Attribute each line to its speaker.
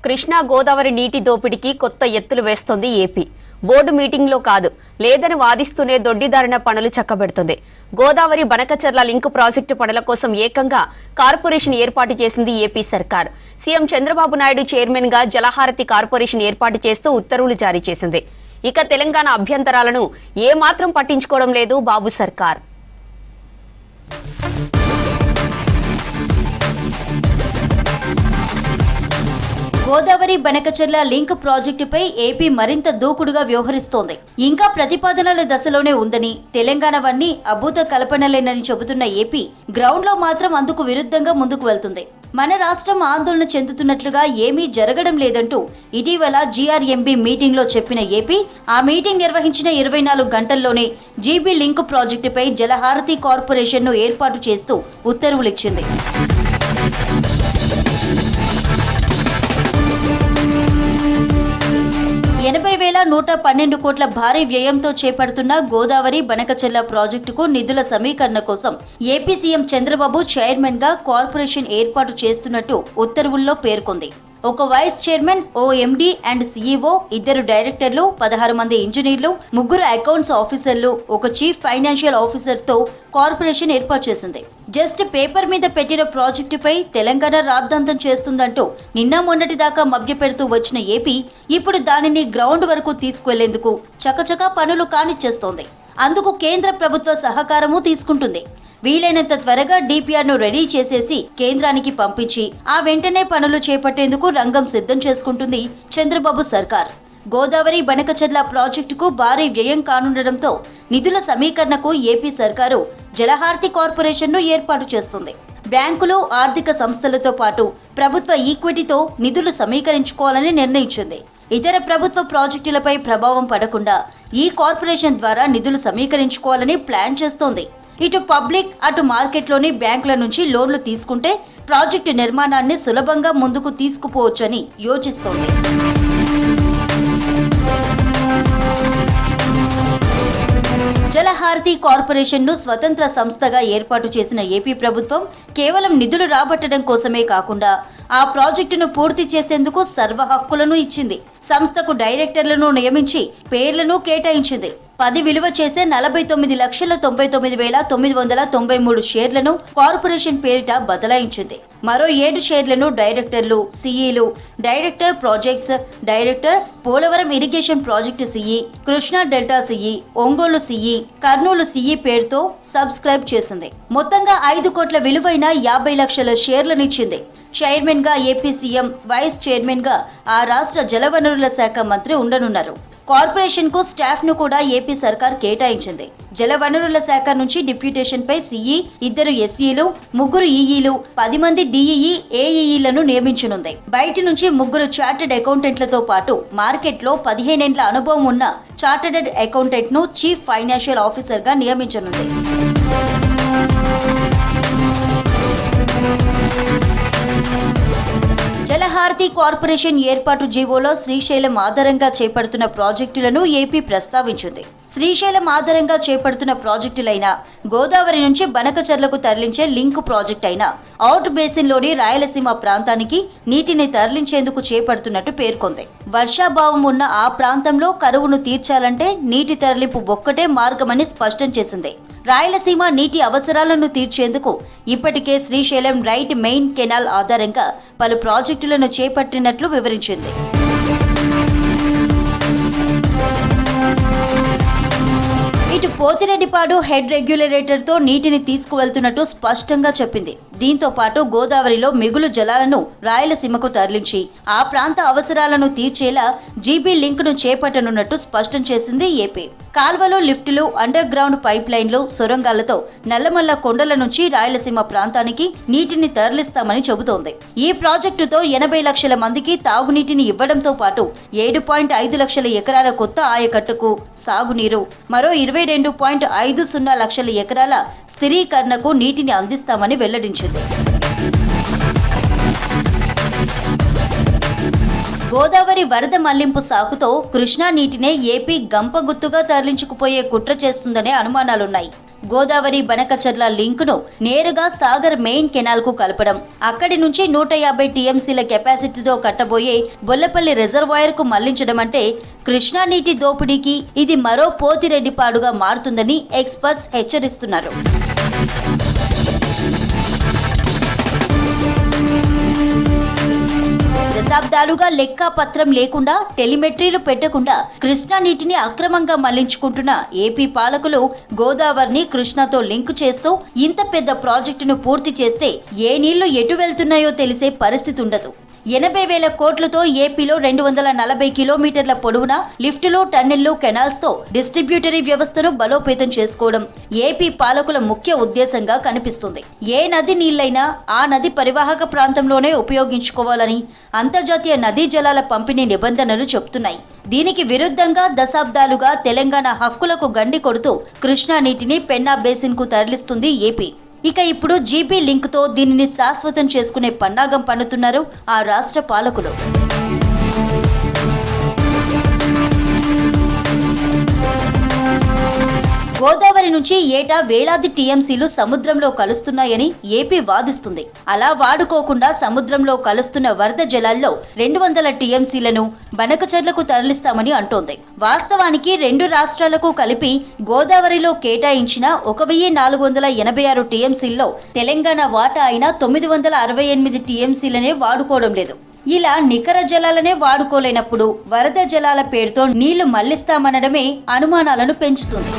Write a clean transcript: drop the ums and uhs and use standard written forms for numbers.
Speaker 1: కృష్ణా గోదావరి నీటి దోపిడీకి కొత్త ఎత్తులు వేస్తోంది ఏపీ. బోర్డు మీటింగ్లో కాదు లేదని వాదిస్తూనే దొడ్డిదారిన పనులు చక్కబెడుతుంది. గోదావరి బనకచర్ల లింక్ ప్రాజెక్టు పనుల కోసం ఏకంగా కార్పొరేషన్ ఏర్పాటు చేసింది ఏపీ సర్కార్. సీఎం చంద్రబాబు నాయుడు చైర్మన్ గా జలహారతి కార్పొరేషన్ ఏర్పాటు చేస్తూ ఉత్తర్వులు జారీ చేసింది. ఇక తెలంగాణ అభ్యంతరాలను ఏమాత్రం పట్టించుకోవడం లేదు బాబు సర్కార్.
Speaker 2: గోదావరి బనకచర్ల లింక్ ప్రాజెక్టుపై ఏపీ మరింత దూకుడుగా వ్యవహరిస్తోంది. ఇంకా ప్రతిపాదనల దశలోనే ఉందని, తెలంగాణవన్నీ అభూత కల్పనలేనని చెబుతున్న ఏపీ గ్రౌండ్ లో మాత్రం అందుకు విరుద్ధంగా ముందుకు వెళ్తుంది. మన రాష్ట్రం ఆందోళన చెందుతున్నట్లుగా ఏమీ జరగడం లేదంటూ ఇటీవల జీఆర్ఎంబీ మీటింగ్ లో చెప్పిన ఏపీ ఆ మీటింగ్ నిర్వహించిన 24 గంటల్లోనే జీబీ లింక్ ప్రాజెక్టుపై జలహారతి కార్పొరేషన్ ను ఏర్పాటు చేస్తూ ఉత్తర్వులిచ్చింది. 80,112 కోట్ల భారీ వ్యయంతో చేపడుతున్న గోదావరి బనకచర్ల ప్రాజెక్టుకు నిధుల సమీకరణ కోసం ఏపీ సీఎం చంద్రబాబు చైర్మన్ గా కార్పొరేషన్ ఏర్పాటు చేస్తున్నట్టు ఉత్తర్వుల్లో పేర్కొంది. ఒక వైస్ చైర్మన్, ఓ ఎండీ అండ్ సీఈఓ, 2 డైరెక్టర్లు, 16 మంది ఇంజనీర్లు, 3 అకౌంట్స్ ఆఫీసర్లు, ఒక చీఫ్ ఫైనాన్షియల్ ఆఫీసర్ తో కార్పొరేషన్ ఏర్పాటు చేసింది. జస్ట్ పేపర్ మీద పెట్టిన ప్రాజెక్టుపై తెలంగాణ రాద్ధాంతం చేస్తుందంటూ నిన్న మొన్నటి దాకా మభ్యపెడుతూ వచ్చిన ఏపీ ఇప్పుడు దానిని గ్రౌండ్ వరకు తీసుకువెళ్లేందుకు చకచకా పనులు కానిచ్చేస్తోంది. అందుకు కేంద్ర ప్రభుత్వ సహకారము తీసుకుంటుంది. వీలైనంత త్వరగా డిపిఆర్ ను రెడీ చేసేసి కేంద్రానికి పంపించి ఆ వెంటనే పనులు చేపట్టేందుకు రంగం సిద్ధం చేసుకుంటుంది చంద్రబాబు సర్కార్. గోదావరి బనకచర్ల ప్రాజెక్టుకు భారీ వ్యయం కానుండటంతో నిధుల సమీకరణకు ఏపీ సర్కారు జలహారతి కార్పొరేషన్ ను ఏర్పాటు చేస్తుంది. బ్యాంకులు, ఆర్థిక సంస్థలతో పాటు ప్రభుత్వ ఈక్విటీతో నిధులు సమీకరించుకోవాలని నిర్ణయించింది. ఇతర ప్రభుత్వ ప్రాజెక్టులపై ప్రభావం పడకుండా ఈ కార్పొరేషన్ ద్వారా నిధులు సమీకరించుకోవాలని ప్లాన్ చేస్తోంది. ఇటు పబ్లిక్, అటు మార్కెట్లోని బ్యాంకుల నుంచి లోన్లు తీసుకుంటే ప్రాజెక్టు నిర్మాణాన్ని సులభంగా ముందుకు తీసుకుపోవచ్చని యోచిస్తోంది. జలహారతి కార్పొరేషన్ ను స్వతంత్ర సంస్థగా ఏర్పాటు చేసిన ఏపీ ప్రభుత్వం కేవలం నిధులు రాబట్టడం కోసమే కాకుండా ఆ ప్రాజెక్టును పూర్తి చేసేందుకు సర్వ హక్కులను ఇచ్చింది. సంస్థకు డైరెక్టర్లను నియమించి పేర్లను కేటాయించింది. 10 విలువ చేసే 49,99,993 షేర్లను కార్పొరేషన్ పేరిట బదలాయించింది. మరో 7 షేర్లను డైరెక్టర్లు, సీఈలు, director projects, director Polavaram irrigation project CE, Krishna delta CE, Ongole CE, Kurnool CE పేరుతో సబ్స్క్రైబ్ చేసింది. మొత్తంగా 5 కోట్ల విలువైన 50 లక్షల షేర్లనిచ్చింది. చైర్మన్ గా ఏపీ సీఎం, వైస్ చైర్మన్ గా ఆ రాష్ట్ర జలవనరుల శాఖ మంత్రి ఉండనున్నారు. కార్పొరేషన్ కు స్టాఫ్ ను కూడా ఏపీ సర్కార్ కేటాయించింది. జలవనరుల శాఖ నుంచి డిప్యూటేషన్ పై సీఈ, 2 ఎస్ఈలు, 3 ఈఈలు, 10 మంది డిఈఈ, ఏఈఈలను నియమించనుంది. బయటి నుంచి 3 చార్టెడ్ అకౌంటెంట్లతో పాటు మార్కెట్ లో 15 ఏళ్ల అనుభవం ఉన్న చార్టెడ్ అకౌంటెంట్ ను చీఫ్ ఫైనాన్షియల్ ఆఫీసర్ గా నియమించనుంది. జలహారతి కార్పొరేషన్ ఏర్పాటు జీవోలో శ్రీశైలం ఆధారంగా చేపడుతున్న ప్రాజెక్టులను ఏపీ ప్రస్తావించింది. శ్రీశైలం ఆధారంగా చేపడుతున్న ప్రాజెక్టులైన గోదావరి నుంచి బనకచర్లకు తరలించే లింక్ ప్రాజెక్ట్ అయిన అవుట్ బేసిన్లోని రాయలసీమ ప్రాంతానికి నీటిని తరలించేందుకు చేపడుతున్నట్టు పేర్కొంది. వర్షాభావం ఉన్న ఆ ప్రాంతంలో కరువును తీర్చాలంటే నీటి తరలింపు ఒక్కటే మార్గమని స్పష్టం చేసింది. రాయలసీమ నీటి అవసరాలను తీర్చేందుకు ఇప్పటికే శ్రీశైలం రైట్ మెయిన్ కెనాల్ ఆధారంగా పలు ప్రాజెక్టులను చేపట్టినట్లు వివరించింది. ఇటు పోతిరెడ్డిపాడు హెడ్ రెగ్యులేటర్ తో నీటిని తీసుకువెళ్తున్నట్టు స్పష్టంగా చెప్పింది. దీంతో పాటు గోదావరిలో మిగులు జలాలను రాయలసీమకు తరలించి ఆ ప్రాంత అవసరాలను తీర్చేలా జీబీ లింక్ ను చేపట్టనున్నట్టు స్పష్టం చేసింది ఏపీ. కాల్వలు, లిఫ్టులు, అండర్ గ్రౌండ్ పైప్ లైన్లు, సొరంగాలతో నల్లమల్ల కొండల నుంచి రాయలసీమ ప్రాంతానికి నీటిని తరలిస్తామని చెబుతోంది. ఈ ప్రాజెక్టుతో 80 లక్షల మందికి తాగునీటిని ఇవ్వడంతో పాటు 7.5 లక్షల ఎకరాల కొత్త ఆయకట్టుకు సాగునీరు, మరో 22.50 లక్షల ఎకరాల స్థిరీకరణకు నీటిని అందిస్తామని వెల్లడించింది. గోదావరి వరద మళ్లింపు సాకుతో కృష్ణా నీటినే ఏపీ గంపగుత్తుగా తరలించుకుపోయే కుట్ర చేస్తుందనే అనుమానాలున్నాయి. గోదావరి బనకచర్ల లింక్ ను నేరుగా సాగర్ మెయిన్ కెనాల్ కు కలపడం, అక్కడి నుంచి 150 టీఎంసీల కెపాసిటీతో కట్టబోయే బొల్లపల్లి రిజర్వాయర్ కు మళ్లించడం అంటే కృష్ణా నీటి దోపిడీకి ఇది మరో పోతిరెడ్డిపాడుగా మారుతుందని ఎక్స్పర్ట్స్ హెచ్చరిస్తున్నారు. దశాబ్దాలుగా లెక్కాపత్రం లేకుండా టెలిమెట్రీలు పెట్టకుండా కృష్ణా నీటిని అక్రమంగా మళ్లించుకుంటున్న ఏపీ పాలకులు గోదావరిని కృష్ణాతో లింకు చేస్తూ ఇంత పెద్ద ప్రాజెక్టును పూర్తి చేస్తే ఏ నీళ్లు ఎటు వెళ్తున్నాయో తెలిసే పరిస్థితి ఉండదు. 80,000 కోట్లతో ఏపీలో 240 కిలోమీటర్ల పొడవున లిఫ్టులు, టన్నెళ్లు, కెనాల్స్ తో డిస్ట్రిబ్యూటరీ వ్యవస్థను బలోపేతం చేసుకోవడం ఏపీ పాలకుల ముఖ్య ఉద్దేశంగా కనిపిస్తుంది. ఏ నది నీళ్లైనా ఆ నది పరివాహక ప్రాంతంలోనే ఉపయోగించుకోవాలని అంతర్జాతీయ నదీ జలాల పంపిణీ నిబంధనలు చెబుతున్నాయి. దీనికి విరుద్ధంగా దశాబ్దాలుగా తెలంగాణ హక్కులకు గండి కొడుతూ కృష్ణా నీటిని పెన్నా బేసిన్ కు తరలిస్తుంది ఏపీ. ఇక ఇప్పుడు జీబీ లింక్ తో దీనిని శాశ్వతం చేసుకునే పన్నాగం పన్నుతున్నారు ఆ రాష్ట్ర పాలకులు. గోదావరి నుంచి ఏటా వేలాది టీఎంసీలు సముద్రంలో కలుస్తున్నాయని ఏపీ వాదిస్తుంది. అలా వాడుకోకుండా సముద్రంలో కలుస్తున్న వరద జలాల్లో 200 టీఎంసీలను బనకచర్లకు తరలిస్తామని అంటోంది. వాస్తవానికి రెండు రాష్ట్రాలకు కలిపి గోదావరిలో కేటాయించిన 1486 టీఎంసీల్లో తెలంగాణ వాటా అయిన 968 టీఎంసీలనే వాడుకోవడం లేదు. ఇలా నికర జలాలనే వాడుకోలేనప్పుడు వరద జలాల పేరుతో నీళ్లు మళ్లిస్తామనడమే అనుమానాలను పెంచుతుంది.